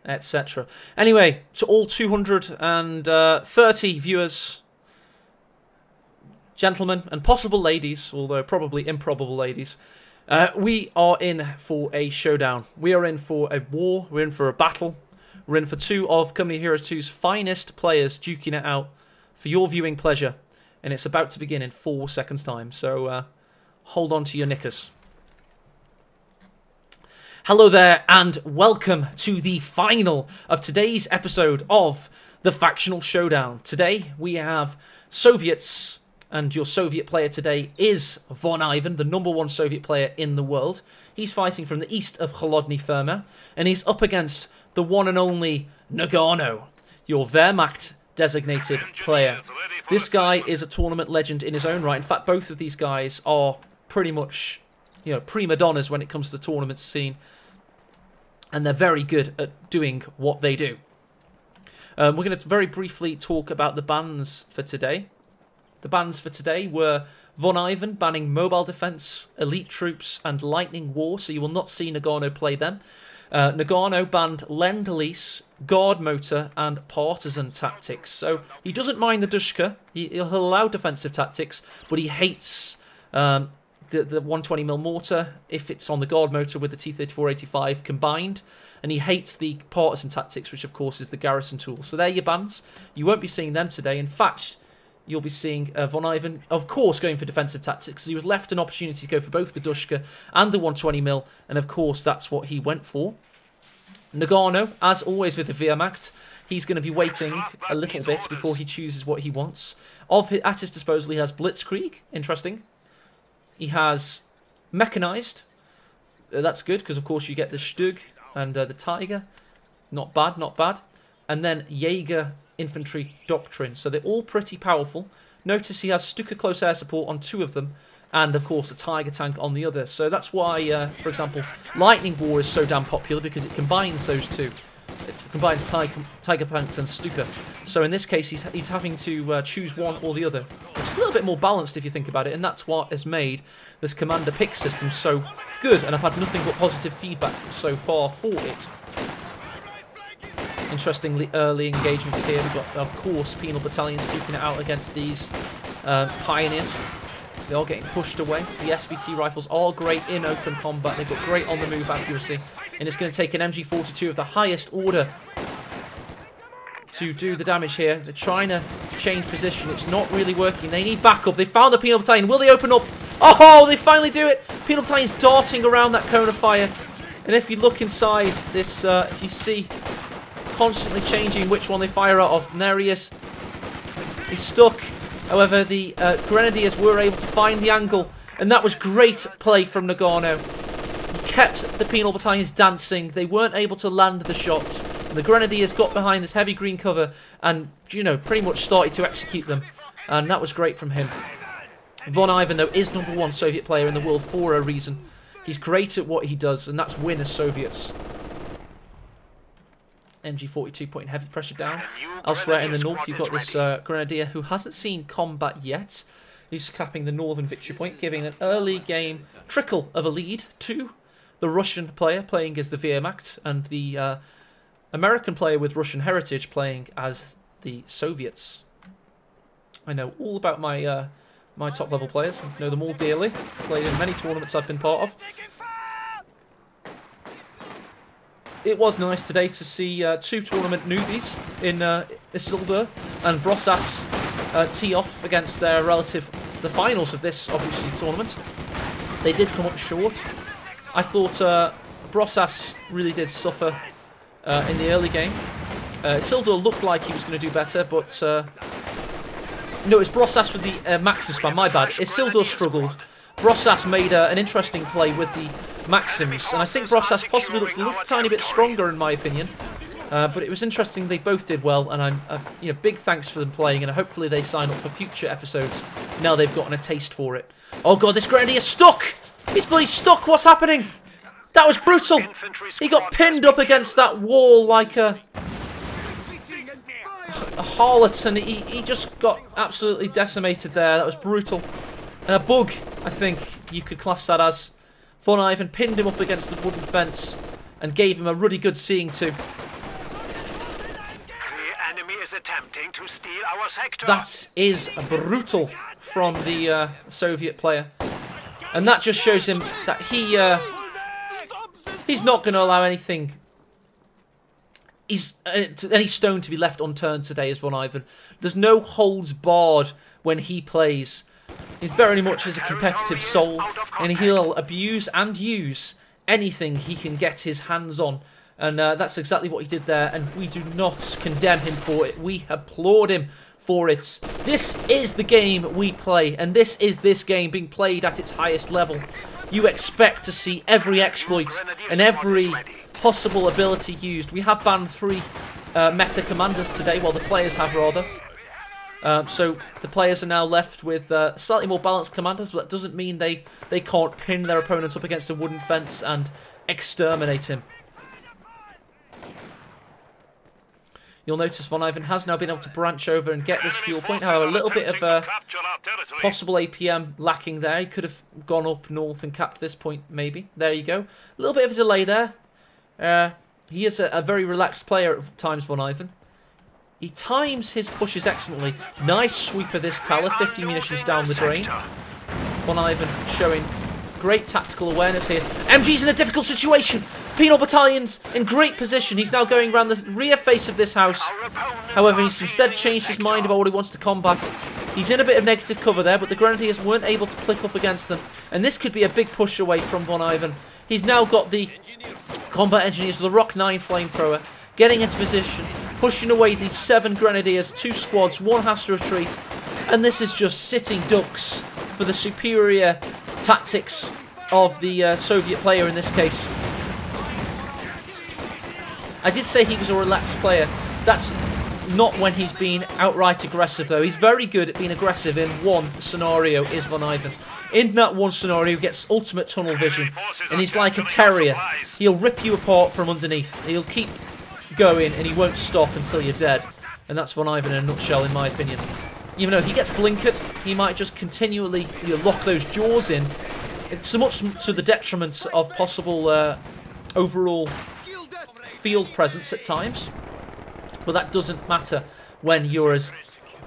etc. Anyway, to all 230 viewers, gentlemen, and possible ladies, although probably improbable ladies, we are in for a showdown. We are in for a war. We're in for a battle. We're in for two of Company of Heroes 2's finest players duking it out for your viewing pleasure. And it's about to begin in 4 seconds' time. So hold on to your knickers. Hello there, and welcome to the final of today's episode of the Factional Showdown. Today we have Soviets, and your Soviet player today is Von Ivan, the #1 Soviet player in the world. He's fighting from the east of Kholodny Ferma, and he's up against the one and only Nagano, your Wehrmacht designated player. This guy is a tournament legend in his own right. In fact, both of these guys are pretty much, prima donnas when it comes to the tournament scene, and they're very good at doing what they do. We're going to very briefly talk about the bans for today. The bans for today were Von Ivan banning Mobile Defense, Elite Troops, and Lightning War, so you will not see Nagano play them. Nagano banned Lend-Lease, Guard Motor, and Partisan Tactics. So he doesn't mind the Dushka, he'll allow defensive tactics, but he hates the 120mm mortar if it's on the Guard Motor with the T-34-85 combined, and he hates the Partisan Tactics, which of course is the garrison tool. So they're your bans. You won't be seeing them today. In fact, you'll be seeing Von Ivan, of course, going for defensive tactics, because he was left an opportunity to go for both the Dushka and the 120mm, and of course that's what he went for. Nagano, as always with the Wehrmacht, he's going to be waiting a little bit before he chooses what he wants. At his disposal, he has Blitzkrieg, interesting. He has Mechanized, that's good, because of course you get the Stug and the Tiger, not bad, not bad. And then Jaeger Infantry Doctrine, so they're all pretty powerful. Notice he has Stuka Close Air Support on 2 of them, and of course a Tiger Tank on the other. So that's why, for example, Lightning War is so damn popular, because it combines those two. It combines Tiger Tanks and Stuka. So in this case, he's having to choose one or the other, which is a little bit more balanced if you think about it, and that's what has made this Commander Pick system so good, and I've had nothing but positive feedback so far for it. Interestingly, early engagements here. We've got, of course, penal battalions duking it out against these pioneers. They are getting pushed away. The SVT rifles are great in open combat. They've got great on-the-move accuracy. And it's going to take an MG42 of the highest order to do the damage here. They're trying to change position. It's not really working. They need backup. They found the penal battalion. Will they open up? Oh, they finally do it. Penal battalion's darting around that cone of fire. And if you look inside this, if you see constantly changing which one they fire out of, and there he is. He's stuck. However, the Grenadiers were able to find the angle, and that was great play from Nagano. He kept the penal battalions dancing. They weren't able to land the shots, and the Grenadiers got behind this heavy green cover and, pretty much started to execute them, and that was great from him. Von Ivan, though, is #1 Soviet player in the world for a reason. He's great at what he does, and that's win as Soviets. MG42 putting heavy pressure down. Elsewhere in the north, you've got this Grenadier who hasn't seen combat yet. He's capping the northern victory point, giving an early game trickle of a lead to the Russian player playing as the Wehrmacht, and the American player with Russian heritage playing as the Soviets. I know all about my my top level players. I know them all dearly. Played in many tournaments I've been part of. It was nice today to see 2 tournament newbies in Isildur and Brossas tee off against their relative, the finals of this, obviously, tournament. They did come up short. I thought Brossas really did suffer in the early game. Isildur looked like he was going to do better, but no, it's Brossas with the Maxim spam, my bad. Isildur struggled. Brossas made an interesting play with the Maxims, and I think Brossas possibly looks a little tiny bit stronger in my opinion. But it was interesting, they both did well, and I'm big thanks for them playing, and hopefully they sign up for future episodes now they've gotten a taste for it. Oh god, this Grenadier's stuck! He's bloody stuck, what's happening? That was brutal! He got pinned up against that wall like a harlot, and he just got absolutely decimated there. That was brutal. A bug, I think you could class that as. Von Ivan pinned him up against the wooden fence and gave him a ruddy good seeing to. is attempting to steal our sector. That is brutal from the Soviet player. And that just shows him that he's not going to allow anything, any stone to be left unturned today as Von Ivan. There's no holds barred when he plays. He very much is a competitive soul, and he'll abuse and use anything he can get his hands on. And that's exactly what he did there, and we do not condemn him for it. We applaud him for it. This is the game we play, and this is this game being played at its highest level. You expect to see every exploit and every possible ability used. We have banned 3 meta commanders today, well, the players have rather. So the players are now left with slightly more balanced commanders, but that doesn't mean they can't pin their opponent up against a wooden fence and exterminate him. You'll notice Von Ivan has now been able to branch over and get this fuel point. However, a little bit of possible APM lacking there. He could have gone up north and capped this point, maybe. There you go. A little bit of a delay there. He is a very relaxed player at times, Von Ivan. He times his pushes excellently. Nice sweep of this tower. 50 munitions down the drain. Von Ivan showing great tactical awareness here. MG's in a difficult situation. Penal Battalion's in great position. He's now going around the rear face of this house. However, he's instead changed his mind about what he wants to combat. He's in a bit of negative cover there, but the Grenadiers weren't able to click up against them. And this could be a big push away from Von Ivan. He's now got the combat engineers with a Rock 9 flamethrower, getting into position, pushing away these 7 Grenadiers, 2 squads, 1 has to retreat. And this is just sitting ducks for the superior tactics of the Soviet player in this case. I did say he was a relaxed player. That's not when he's been outright aggressive, though. He's very good at being aggressive in one scenario, is Von Ivan. In that one scenario, he gets ultimate tunnel vision, and he's like a terrier. He'll rip you apart from underneath. He'll keep going, and he won't stop until you're dead. And that's Von Ivan in a nutshell, in my opinion. Even though he gets blinkered, he might just continually lock those jaws in. It's so much to the detriment of possible overall field presence at times. But that doesn't matter when you're as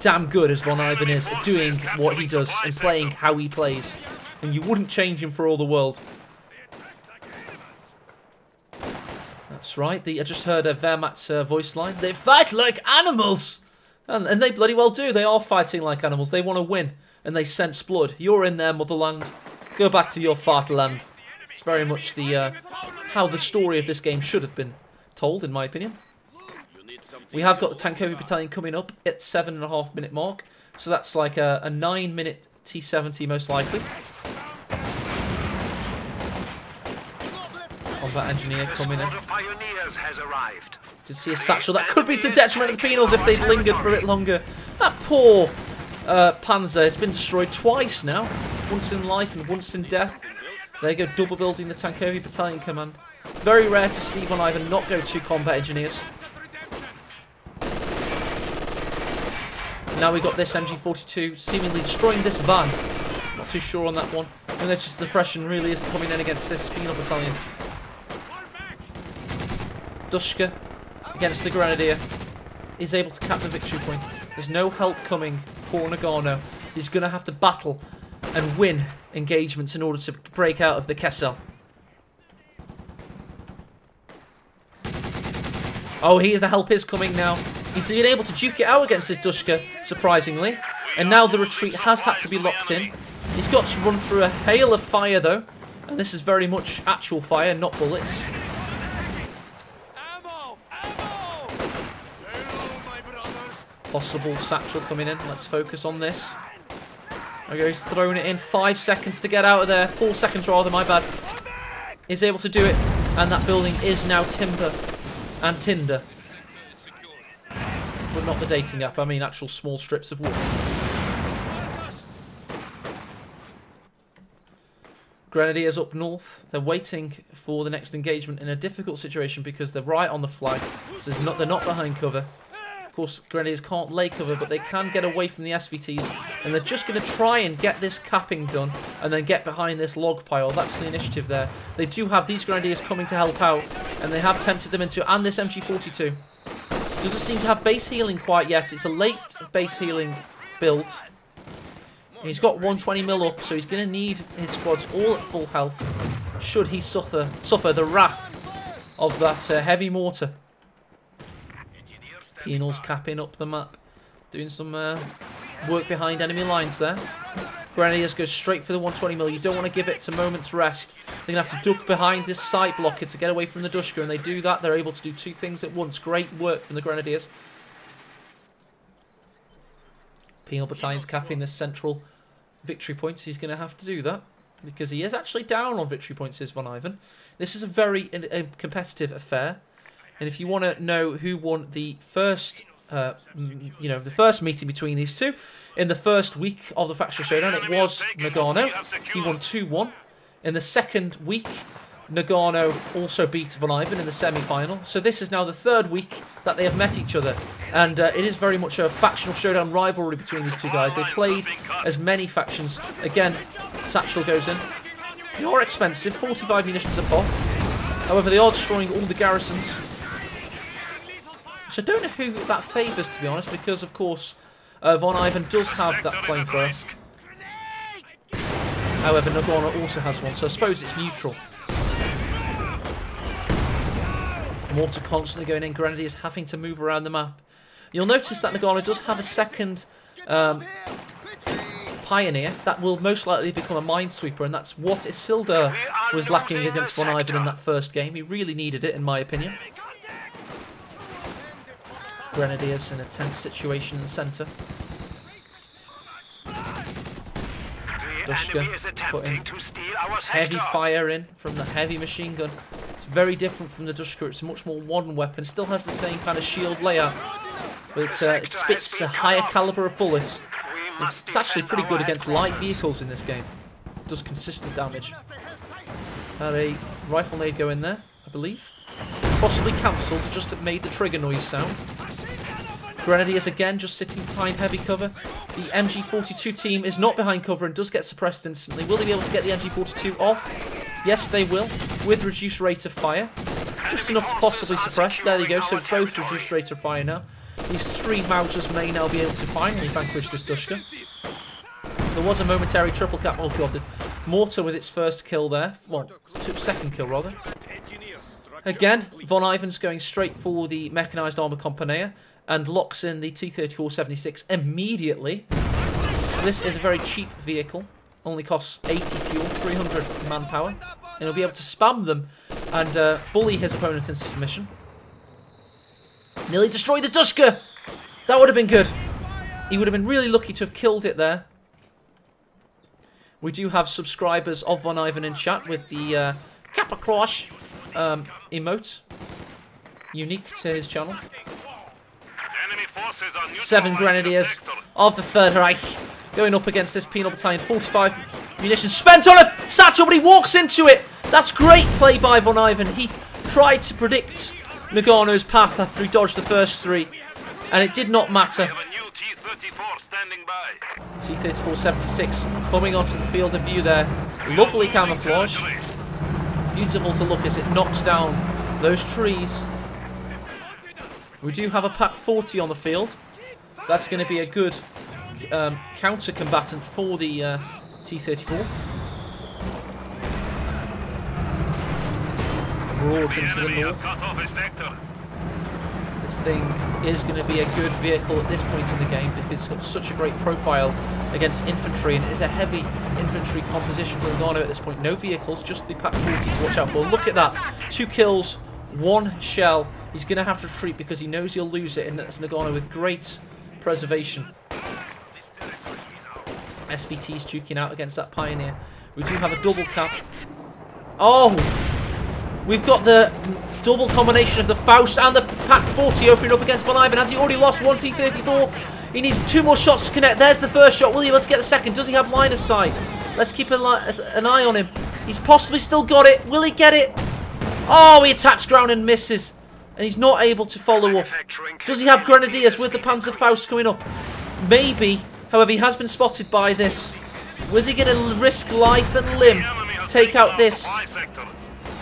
damn good as Von Ivan is at doing what he does and playing how he plays. And you wouldn't change him for all the world. That's right. I just heard a Wehrmacht's voice line. They fight like animals! And they bloody well do. They are fighting like animals. They want to win. And they sense blood. You're in their motherland. Go back to your fatherland. It's very much the how the story of this game should have been told, in my opinion. We have got the Tankovi Battalion coming up at 7.5 minute mark. So that's like a 9-minute T-70 most likely. Combat engineer coming in. Did see a satchel. That could be to the detriment of the penals if they'd lingered for a bit longer. That poor Panzer has been destroyed twice now. Once in life and once in death. There you go, double building the Tankovi Battalion command. Very rare to see Von Ivan not go to combat engineers. Now we've got this MG42 seemingly destroying this van. Not too sure on that one. And there's just the pressure really isn't coming in against this penal battalion. Dushka against the Grenadier is able to cap the victory point. There's no help coming for Nagano. He's going to have to battle and win engagements in order to break out of the Kessel. Oh, the help is coming now. He's been able to duke it out against this Dushka, surprisingly. And now the retreat has had to be locked in. He's got to run through a hail of fire, though. And this is very much actual fire, not bullets. Possible satchel coming in. Let's focus on this. Okay, he's thrown it in. 5 seconds to get out of there. 4 seconds rather, my bad. Is able to do it. And that building is now timber and tinder. But not the dating app, I mean actual small strips of wood. Grenadiers up north. They're waiting for the next engagement in a difficult situation because they're right on the flag. They're not behind cover. Of course, Grenadiers can't lay cover, but they can get away from the SVTs. And they're just going to try and get this capping done and then get behind this log pile. That's the initiative there. They do have these Grenadiers coming to help out. And they have tempted them into... And this MG42. Doesn't seem to have base healing quite yet. It's a late base healing build. He's got 120 mil up, so he's going to need his squads all at full health should he suffer the wrath of that heavy mortar. Penal's capping up the map, doing some work behind enemy lines there. Grenadiers go straight for the 120 mil. You don't want to give it a moment's rest. They're going to have to duck behind this site blocker to get away from the Dushka, and they do that. They're able to do two things at once. Great work from the Grenadiers. Penal Battalion's capping this central victory point. He's going to have to do that because he is actually down on victory points, is Von Ivan. This is a very competitive affair, and if you want to know who won the first, the first meeting between these two in the first week of the Factional Showdown, it was Nagano. He won 2-1. In the second week, Nagano also beat Von Ivan in the semi-final. So this is now the third week that they have met each other. And it is very much a Factional Showdown rivalry between these two guys. They played as many factions. Again, Satchel goes in. They are expensive, 45 munitions a pop. However, they are destroying all the garrisons. So I don't know who that favours, to be honest, because, of course, Von Ivan does have that flamethrower. However, Nagano also has one, so I suppose it's neutral. Mortar constantly going in, Grenadiers having to move around the map. You'll notice that Nagano does have a second Pioneer that will most likely become a Minesweeper, and that's what Isildur was lacking against Von Ivan in that first game. He really needed it, in my opinion. Grenadiers in a tense situation in the centre. Dushka putting heavy fire in from the heavy machine gun. It's very different from the Dushka. It's a much more modern weapon. Still has the same kind of shield layout, but it spits a higher caliber of bullets. It's actually pretty good against light vehicles in this game. It does consistent damage. Had a rifle nade go in there, I believe. Possibly cancelled, just made the trigger noise sound. Grenadiers again just sitting behind heavy cover. The MG42 team is not behind cover and does get suppressed instantly. Will they be able to get the MG42 off? Yes, they will, with reduced rate of fire. Just enough to possibly suppress. There they go, so both reduced rate of fire now. These three Mausers may now be able to finally vanquish this Dushka. There was a momentary triple cap. Oh god, the mortar with its first kill there. Well, second kill rather. Again, Von Ivan's going straight for the mechanised armour compania and locks in the T-34-76 immediately. So this is a very cheap vehicle. Only costs 80 fuel, 300 manpower. And he'll be able to spam them and bully his opponent into submission. Nearly destroyed the Dushka! That would have been good. He would have been really lucky to have killed it there. We do have subscribers of Von Ivan in chat with the Kappa Crush emote. Unique to his channel. 7 Grenadiers of the Third Reich going up against this penal battalion. 45 munitions spent on him! Satchel, but he walks into it! That's great play by Von Ivan. He tried to predict Nagano's path after he dodged the first 3, and it did not matter. T-34-76 coming onto the field of view there. Lovely camouflage. Beautiful to look as it knocks down those trees. We do have a PaK-40 on the field. That's going to be a good counter-combatant for the T-34. Broads into the north. This thing is going to be a good vehicle at this point in the game because it's got such a great profile against infantry, and it is a heavy infantry composition for Nagano at this point. No vehicles, just the PaK-40 to watch out for. Look at that. 2 kills, 1 shell. He's going to have to retreat because he knows he'll lose it, and that's Nagano with great preservation. SVT's duking out against that Pioneer. We do have a double cap. Oh! We've got the double combination of the Faust and the PaK-40 opening up against Von Ivan. Has he already lost 1 T-34? He needs 2 more shots to connect. There's the first shot. Will he be able to get the second? Does he have line of sight? Let's keep an eye on him. He's possibly still got it. Will he get it? Oh, he attacks ground and misses. And he's not able to follow up. Does he have Grenadiers with the Panzerfaust coming up? Maybe. However, he has been spotted by this. Was he going to risk life and limb to take out this?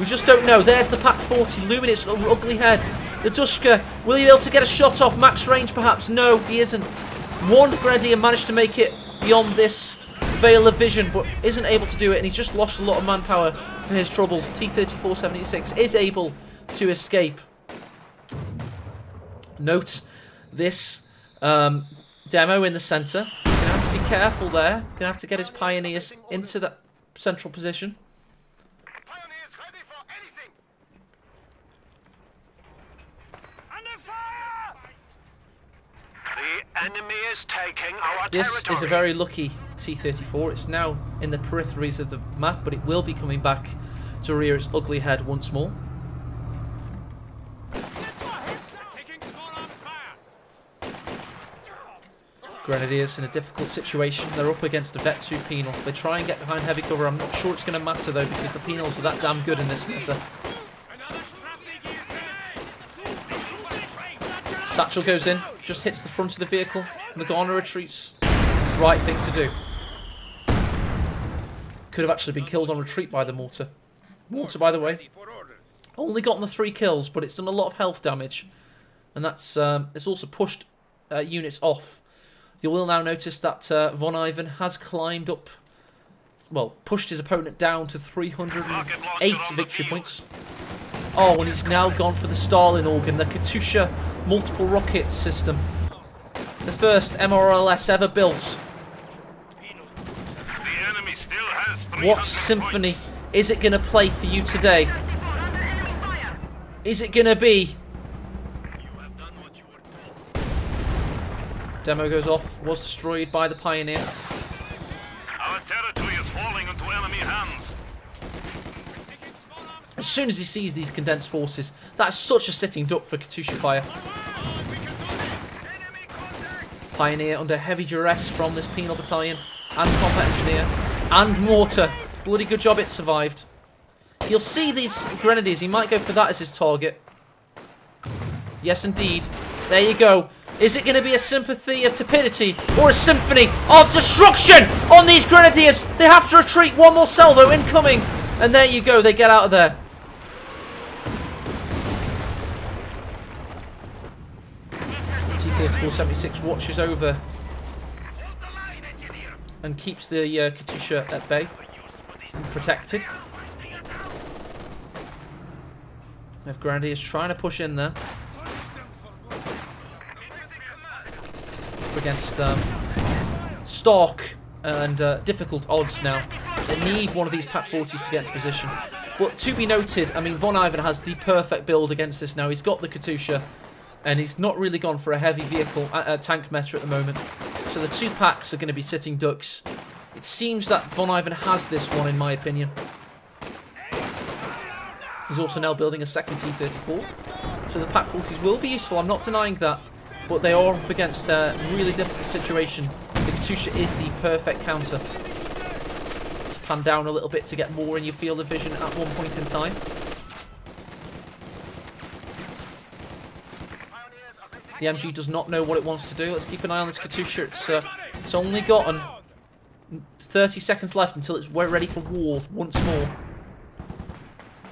We just don't know. There's the PaK-40 looming its ugly head The Dushka, will he be able to get a shot off? Max range perhaps? No, he isn't. One Grenadier managed to make it beyond this veil of vision, but isn't able to do it, and he's just lost a lot of manpower for his troubles. T-34-76 is able to escape. Note this demo in the centre. Gonna have to be careful there. Gonna have to get his Pioneers into that central position. Pioneers ready for anything. The enemy is taking our This territory. is a very lucky T-34. It's now in the peripheries of the map, but it will be coming back to rear its ugly head once more. Grenadiers in a difficult situation. They're up against a Vet 2 penal. They try and get behind heavy cover. I'm not sure it's going to matter though, because the penals are that damn good in this meta. Satchel goes in, just hits the front of the vehicle. Nagana retreats. Right thing to do. Could have actually been killed on retreat by the mortar. Mortar, by the way, only gotten the 3 kills, but it's done a lot of health damage, and that's it's also pushed units off. You will now notice that Von Ivan has climbed up, well, pushed his opponent down to 308 victory points. Oh, and he's now gone for the Stalin organ, the Katyusha multiple rocket system. The first MRLS ever built. The enemy still has 300 What symphony is it going to play for you today? Is it going to be... Demo goes off, was destroyed by the Pioneer. Our territory is falling into enemy hands. As soon as he sees these condensed forces, that's such a sitting duck for Katyusha fire. Pioneer under heavy duress from this penal battalion, and combat engineer, and mortar. Bloody good job it survived. You'll see these Grenadiers, he might go for that as his target. Yes indeed. There you go. Is it going to be a sympathy of tepidity or a symphony of destruction on these Grenadiers? They have to retreat. One more salvo incoming. And there you go. They get out of there. T-34-76 watches over and keeps the Katyusha at bay and protected. If Grenadiers trying to push in there. Against stark and difficult odds now. They need one of these PaK-40s to get into position. But to be noted, I mean, Von Ivan has the perfect build against this now. He's got the Katyusha, and he's not really gone for a heavy vehicle tank meta at the moment. So the 2 packs are going to be sitting ducks. It seems that Von Ivan has this one, in my opinion. He's also now building a second T-34. So the PaK-40s will be useful, I'm not denying that. But they are up against a really difficult situation. The Katyusha is the perfect counter. Just pan down a little bit to get more in your field of vision at one point in time. The MG does not know what it wants to do. Let's keep an eye on this Katyusha. It's only gotten 30 seconds left until it's ready for war once more.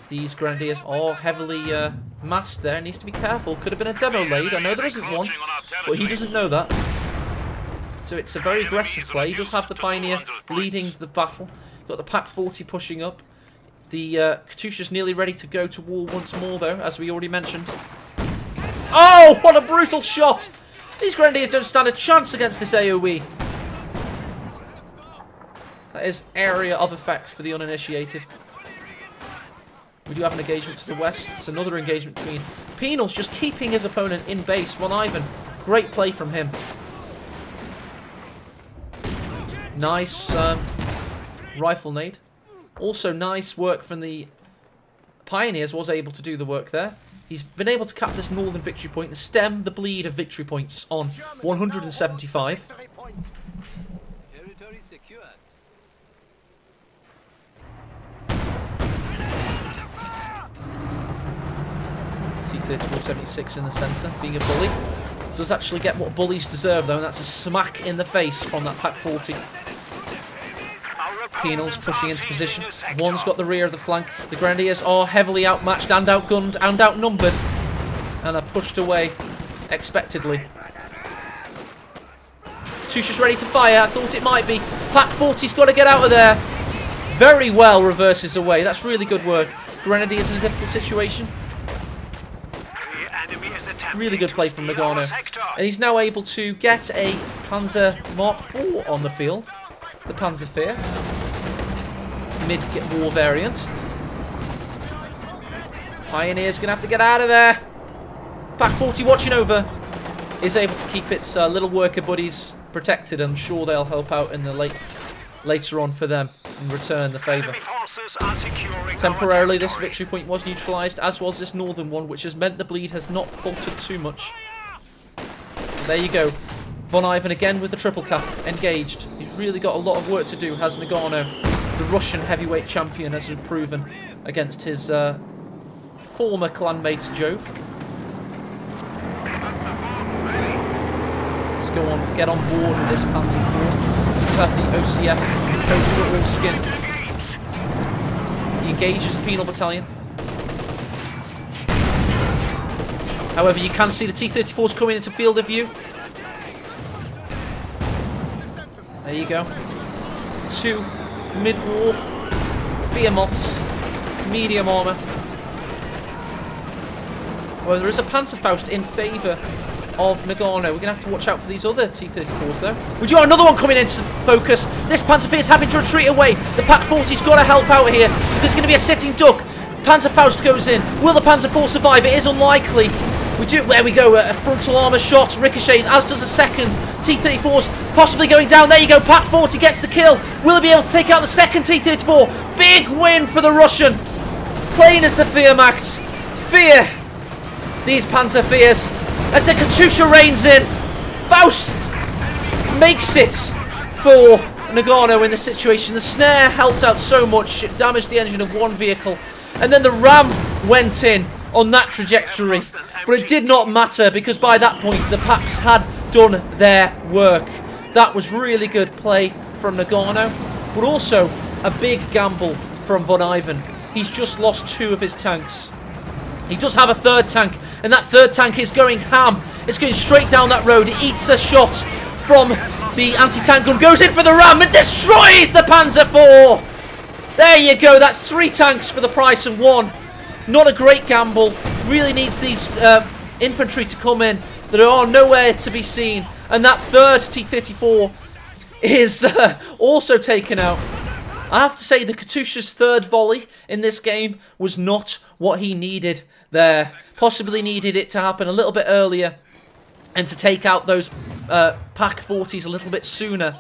These Grenadiers are heavily massed there. Needs to be careful. Could have been a demo laid. I know there isn't one, but he doesn't know that. So it's a very aggressive play. He does have the Pioneer leading the battle. Got the PaK-40 pushing up. The Katyusha's nearly ready to go to war once more, though, as we already mentioned. Oh, what a brutal shot! These Grenadiers don't stand a chance against this AoE. That is area of effect for the uninitiated. We do have an engagement to the west. It's another engagement between Penal's just keeping his opponent in base. Von Ivan, great play from him. Nice rifle nade. Also nice work from the Pioneers, was able to do the work there. He's been able to cap this northern victory point and stem the bleed of victory points on 175. Territory secured. T-34-76 in the centre, being a bully. Does actually get what bullies deserve, though, and that's a smack in the face from that PaK-40. Penal's pushing into position. One's got the rear of the flank. The Grenadiers are heavily outmatched and outgunned and outnumbered. and are pushed away expectedly. Katusha's ready to fire. I thought it might be. Pack 40's got to get out of there. Very well reverses away. That's really good work. Grenadiers in a difficult situation. Really good play from Nagano. And he's now able to get a Panzer Mark IV on the field. The Panzer Wehr. Mid-war variant. Pioneer's going to have to get out of there. Pack 40 watching over. Is able to keep its little worker buddies protected. I'm sure they'll help out in the later on for them and return the favour. Temporarily, this victory point was neutralised, as was this northern one, which has meant the bleed has not faltered too much. So there you go. Von Ivan again with the triple cap, engaged. He's really got a lot of work to do, has Nagano. The Russian heavyweight champion has proven against his former clanmate Jove. Let's go on, get on board with this Panzer IV. Let's have the OCF coat all skin. He engages the penal battalion. However, you can see the T-34s coming into field of view. There you go. 2 mid-war behemoths, medium armour. Well, there is a Panzerfaust in favour of Nagano. We're going to have to watch out for these other T-34s though. We do have another one coming into focus. This Panzer is having to retreat away. The Pack 40's got to help out here. There's going to be a sitting duck. Panzerfaust goes in. Will the Panzer IV survive? It is unlikely. There we go. A frontal armour shot ricochets, as does a second. T-34's possibly going down. There you go. Pack 40 gets the kill. Will he be able to take out the second T-34? Big win for the Russian. Plain as the Wehrmacht. Fear these Panzer Wehr's. As the Katusha reigns in, Faust makes it for Nagano in this situation. The snare helped out so much, it damaged the engine of one vehicle. And then the ram went in on that trajectory. But it did not matter because by that point the packs had done their work. That was really good play from Nagano, but also a big gamble from Von Ivan. He's just lost 2 of his tanks. He does have a third tank, and that third tank is going ham. It's going straight down that road. It eats a shot from the anti-tank gun, goes in for the ram and destroys the Panzer IV. There you go. That's 3 tanks for the price of 1. Not a great gamble. Really needs these infantry to come in that are nowhere to be seen. And that third T-34 is also taken out. I have to say the Katusha's third volley in this game was not what he needed there. Possibly needed it to happen a little bit earlier and to take out those Pack 40s a little bit sooner.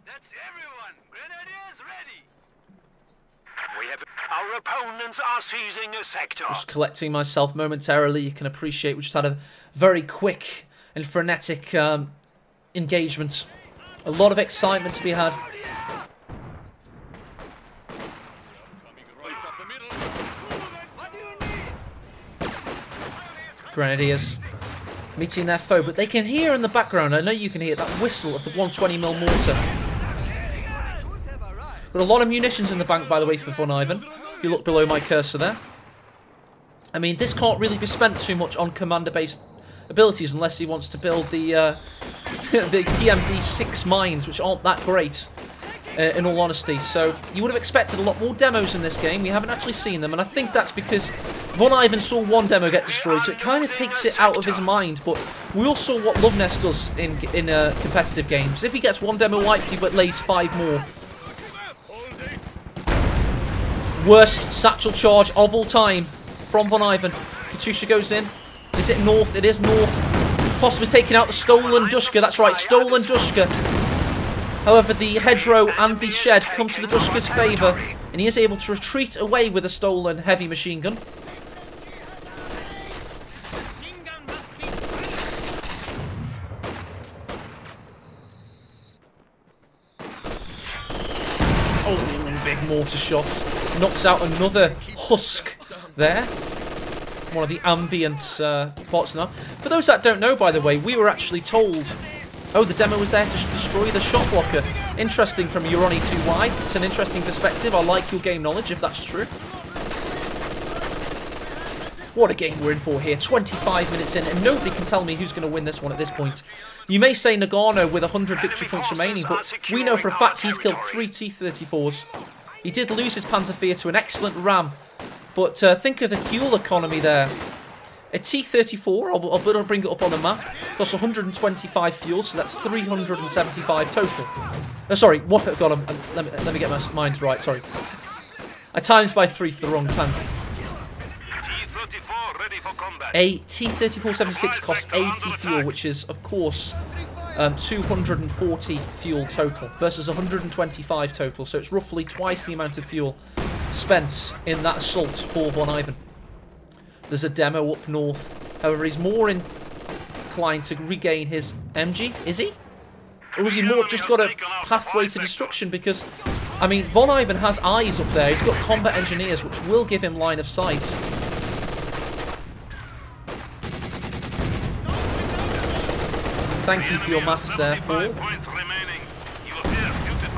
That's everyone. Grenadiers ready. Our opponents are seizing a sector. Just collecting myself momentarily. You can appreciate we just had a very quick and frenetic engagement. A lot of excitement to be had. Grenadiers meeting their foe, but they can hear in the background, I know you can hear that whistle of the 120mm mortar. Got a lot of munitions in the bank, by the way, for Von Ivan. If you look below my cursor there. I mean, this can't really be spent too much on commander-based abilities unless he wants to build the the PMD-6 mines, which aren't that great, in all honesty. So you would have expected a lot more demos in this game. We haven't actually seen them, and I think that's because Von Ivan saw one demo get destroyed, so it kind of takes it out of his mind. But we all saw what Loveness does in competitive games. If he gets one demo wiped, he lays 5 more. Worst satchel charge of all time from Von Ivan. Katusha goes in. Is it north? It is north. Possibly taking out the stolen Dushka. That's right, stolen Dushka. However, the hedgerow and the shed come to the Dushka's favour, and he is able to retreat away with a stolen heavy machine gun. Oh, big mortar shot. Knocks out another husk there. One of the ambient parts now. For those that don't know, by the way, we were actually told... Oh, the demo was there to destroy the shot blocker. Interesting from Uroni2Y. It's an interesting perspective. I like your game knowledge, if that's true. What a game we're in for here. 25 minutes in, and nobody can tell me who's going to win this one at this point. You may say Nagano with 100 victory points remaining, but we know for a fact he's killed 3 T-34s. He did lose his Panzerwehr to an excellent ram, but think of the fuel economy there. A T-34, I'll bring it up on the map, costs 125 fuel, so that's 375 total. Sorry, what? God, let me get my mind right, sorry. I times by 3 for the wrong tank. A T-34-76 costs 80 fuel, which is, of course, 240 fuel total versus 125 total. So it's roughly twice the amount of fuel spent in that assault for Von Ivan. There's a demo up north. However, he's more inclined to regain his MG. Is he? Or has he more just got a pathway to destruction? Because, I mean, Von Ivan has eyes up there. He's got combat engineers, which will give him line of sight. Thank you for your maths there, Paul.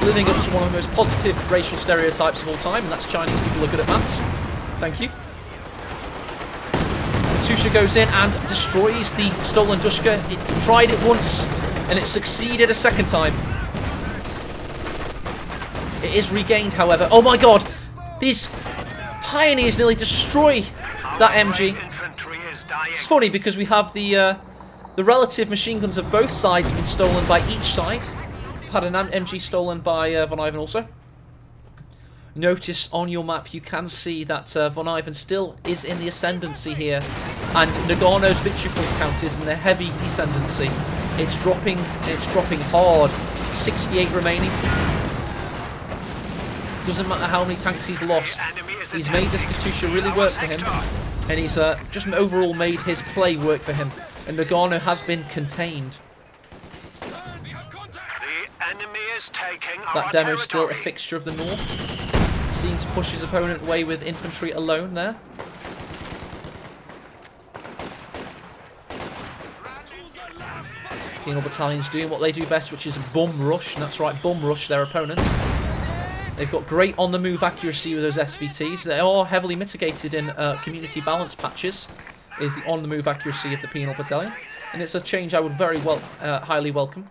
Living up to one of the most positive racial stereotypes of all time, and that's Chinese people are good at maths. Thank you. Katusha goes in and destroys the stolen Dushka. It tried it once, and it succeeded a second time. It is regained, however. Oh my god! These pioneers nearly destroy that MG. It's funny because we have the relative machine guns of both sides been stolen by each side. We've had an MG stolen by Von Ivan also. Notice on your map you can see that Von Ivan still is in the ascendancy here, and Nagano's victory point count is in the heavy descendancy. It's dropping hard. 68 remaining. Doesn't matter how many tanks he's lost. He's made this Katusha really work for him, and he's just overall made his play work for him. And Nagano has been contained. That demo's still a fixture of the north. Seen to push his opponent away with infantry alone there. Penal Battalion's doing what they do best, which is bum rush. And that's right, bum rush their opponent. They've got great on-the-move accuracy with those SVTs. They are heavily mitigated in community balance patches. Is the on-the-move accuracy of the Penal Battalion, and it's a change I would highly welcome.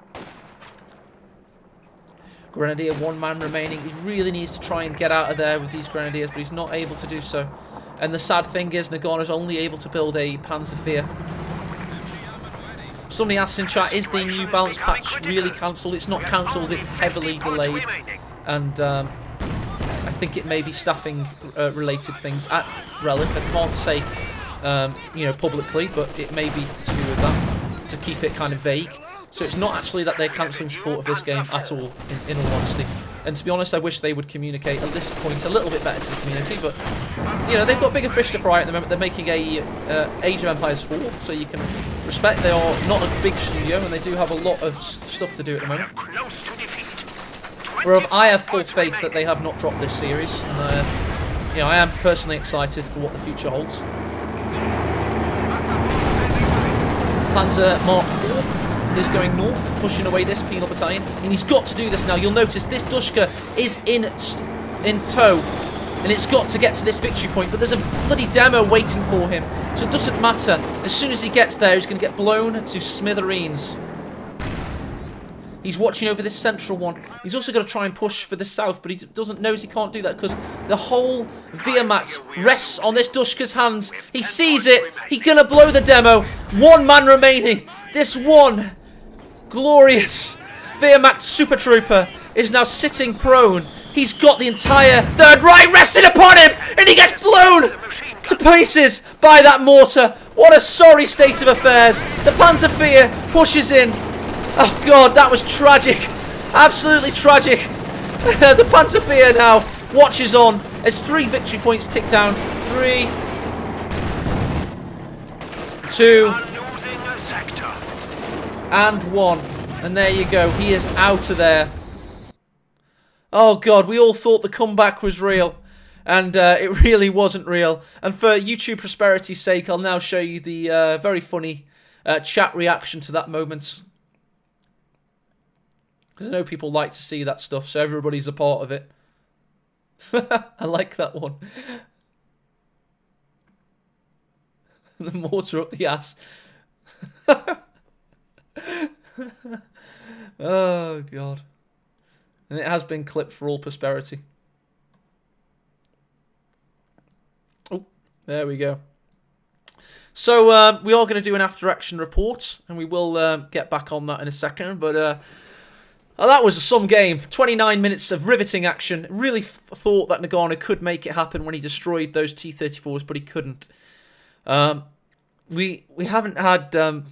Grenadier, 1 man remaining. He really needs to try and get out of there with these Grenadiers, but he's not able to do so. And the sad thing is, Nagano's only able to build a Panzerwehr. Somebody asked in chat, is the new balance patch really cancelled? It's not cancelled, it's heavily delayed. And I think it may be staffing related things at Relic. I can't say you know, publicly, but it may be to do with that, to keep it kind of vague. So it's not actually that they're cancelling support of this game at all, in all honesty. And to be honest, I wish they would communicate at this point a little bit better to the community, but, you know, they've got bigger fish to fry at the moment. They're making a Age of Empires 4, so you can respect they are not a big studio, and they do have a lot of stuff to do at the moment. Whereas I have full faith that they have not dropped this series, and, you know, I am personally excited for what the future holds. Panzer Mark IV is going north, pushing away this Penal Battalion, and he's got to do this now. You'll notice this Dushka is in tow, and it's got to get to this victory point, but there's a bloody demo waiting for him, so it doesn't matter. As soon as he gets there, he's going to get blown to smithereens. He's watching over this central one. He's also going to try and push for the south, but he knows he can't do that because the whole Wehrmacht rests on this Dushka's hands. He sees it. He's going to blow the demo. 1 man remaining. This one glorious Wehrmacht Super Trooper is now sitting prone. He's got the entire Third Reich resting upon him, and he gets blown to pieces by that mortar. What a sorry state of affairs. The Panzerwehr pushes in. Oh god, that was tragic. Absolutely tragic. The Panzerwehr now watches on as 3 victory points tick down. 3, 2, and 1. And there you go. He is out of there. Oh god, we all thought the comeback was real. And it really wasn't real. And for YouTube prosperity's sake, I'll now show you the very funny chat reaction to that moment. Because I know people like to see that stuff, so everybody's a part of it. I like that one. The mortar up the ass. Oh, God. And it has been clipped for all prosperity. Oh, there we go. So, we are going to do an after-action report, and we will get back on that in a second, but that was some game. 29 minutes of riveting action. Really thought that Nagano could make it happen when he destroyed those T-34s, but he couldn't. We haven't had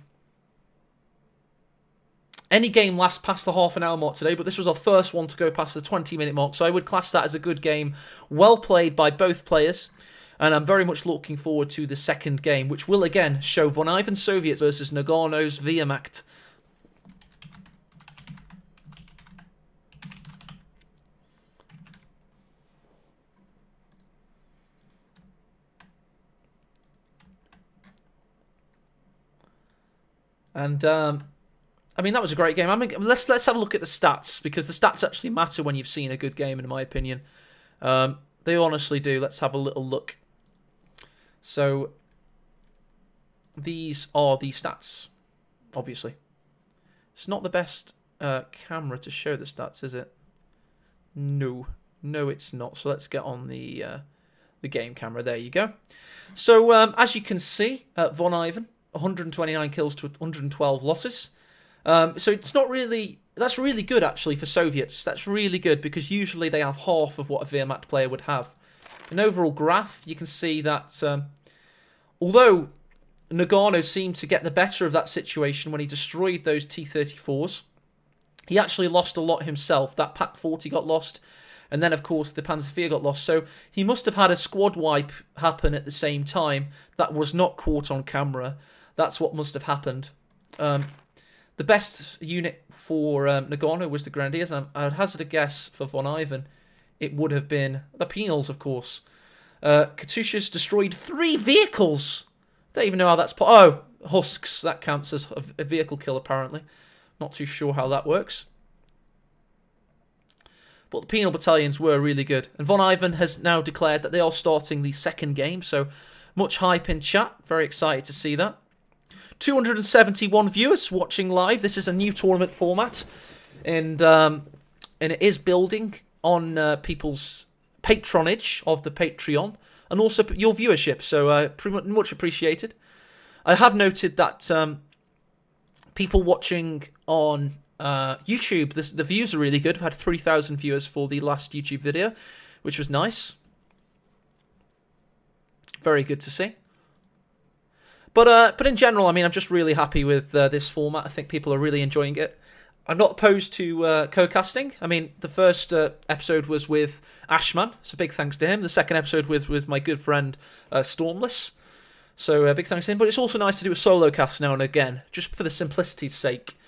any game last past the half-an-hour mark today, but this was our first one to go past the 20-minute mark, so I would class that as a good game. Well played by both players. And I'm very much looking forward to the second game, which will again show Von Ivan Soviets versus Nagano's Wehrmacht. And I mean, that was a great game. I mean, let's have a look at the stats, because the stats actually matter when you've seen a good game, in my opinion. They honestly do. Let's have a little look. So, these are the stats, obviously. It's not the best camera to show the stats, is it? No. No, it's not. So let's get on the game camera. There you go. So, as you can see, Von Ivan, 129 kills to 112 losses. So it's not really... That's really good, actually, for Soviets. That's really good, because usually they have half of what a Wehrmacht player would have. An overall graph, you can see that although Nagano seemed to get the better of that situation when he destroyed those T-34s, he actually lost a lot himself. That Pak-40 got lost, and then, of course, the Panzer IV got lost. So he must have had a squad wipe happen at the same time. That was not caught on camera. That's what must have happened. The best unit for Nagano was the Grenadiers. I would hazard a guess for Von Ivan. It would have been the Penals, of course. Katyushas destroyed 3 vehicles. Don't even know how that's... Oh, Husks. That counts as a vehicle kill, apparently. Not too sure how that works. But the Penal battalions were really good. And Von Ivan has now declared that they are starting the second game. So much hype in chat. Very excited to see that. 271 viewers watching live. This is a new tournament format. And it is building on people's patronage of the Patreon, and also your viewership, so pretty much appreciated. I have noted that people watching on YouTube, the views are really good. I've had 3,000 viewers for the last YouTube video, which was nice. Very good to see. But in general, I mean, I'm just really happy with this format. I think people are really enjoying it. I'm not opposed to co-casting. I mean, the first episode was with Ashman, so big thanks to him. The second episode with my good friend Stormless, so big thanks to him. But it's also nice to do a solo cast now and again, just for the simplicity's sake.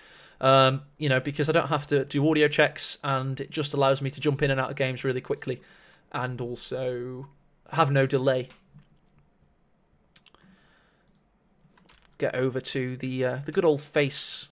You know, because I don't have to do audio checks, and it just allows me to jump in and out of games really quickly, and also have no delay. Get over to the good old face